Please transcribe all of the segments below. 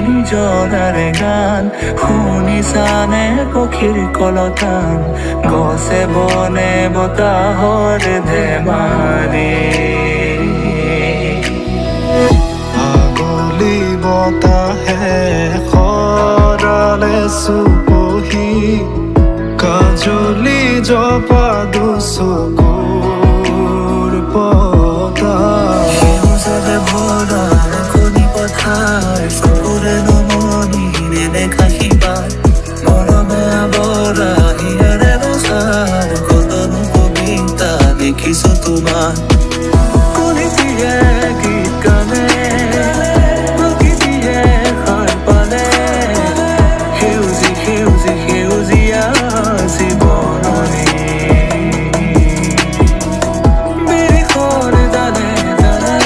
নিজৰাৰে গান শুনিছানে পক্ষীৰ কলতান গছে বনে বতাহৰ ধেমালি আগলি বতাহে খৰালে চুপহি কাজলি জপা দুচকুৰ পতা সেউজৰে ভৰা কণী পথাৰ চকুৰে নমনি নেদেখা শিপাৰ মৰমে আৱৰা হিয়াৰে বছাৰ কতনো কবিতা দেখিছো তোমাৰ কলিতিয়ে গীত গানে প্ৰকৃতিয়ে সাৰ পালে সেউজী সেউজী সেউজীয়া জীৱননী বিৰিখৰ ডালে ডালে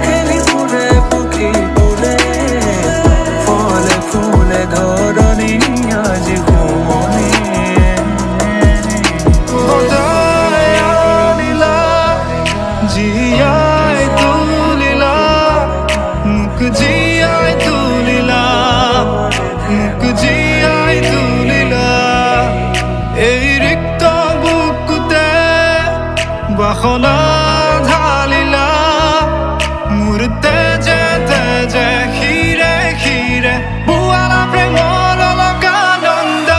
খেলি ফুৰে পক্ষী ফুলে ফলে ফুলে ধৰণী আজি ঘুমনি জিয়াই তুলিলা মুখ জিয়াই তুলিলা মুখ জিয়াই তুলিলা এই ৰিক্ত বুকুতে বাসনা ঢালিলা মোৰ তেজে তেজে শিৰে শিৰে বুৱালা প্ৰেমৰ অলকানন্দ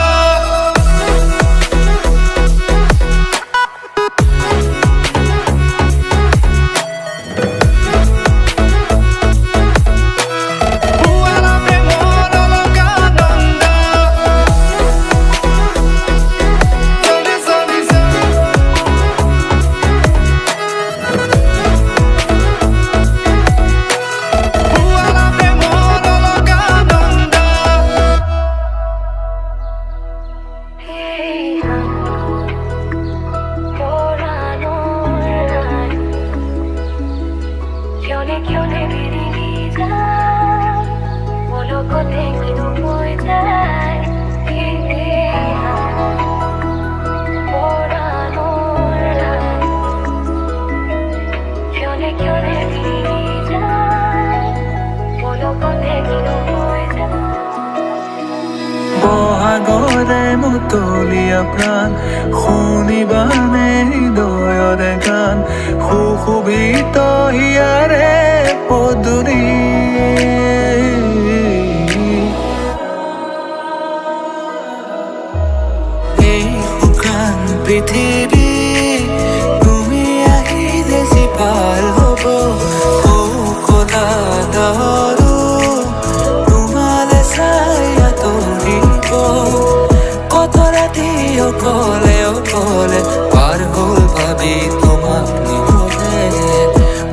বহাগৰে মুতলীয়া প্ৰাণ শুনিবানে হৃদয়ৰে গান সুশোভিত হিয়াৰে পদূলি এই শুকান পৃথিৱী তুমি আহিলে যি ভাল হ'ব কলা দহৰো তোমালে চাই আঁতৰিব কত ৰাতি অকলে অকলে পাৰ হ'ল ভাবি তোমাক নিবলে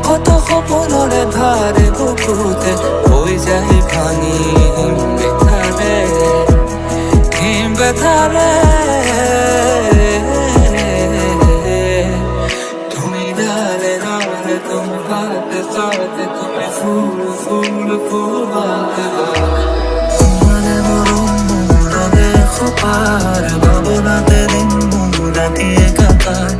কত সপোনৰে ভাৰে বুকুতে হৈ যায় ভাঙি হিম বেথাৰে তুমি ডালে ডালে তুমি পাতে পাতে তুমি ফুল ফুল ফুল তোমারে মরম মোরে খোপার ভাবনাতে দিন রাতিয়ে কাটায়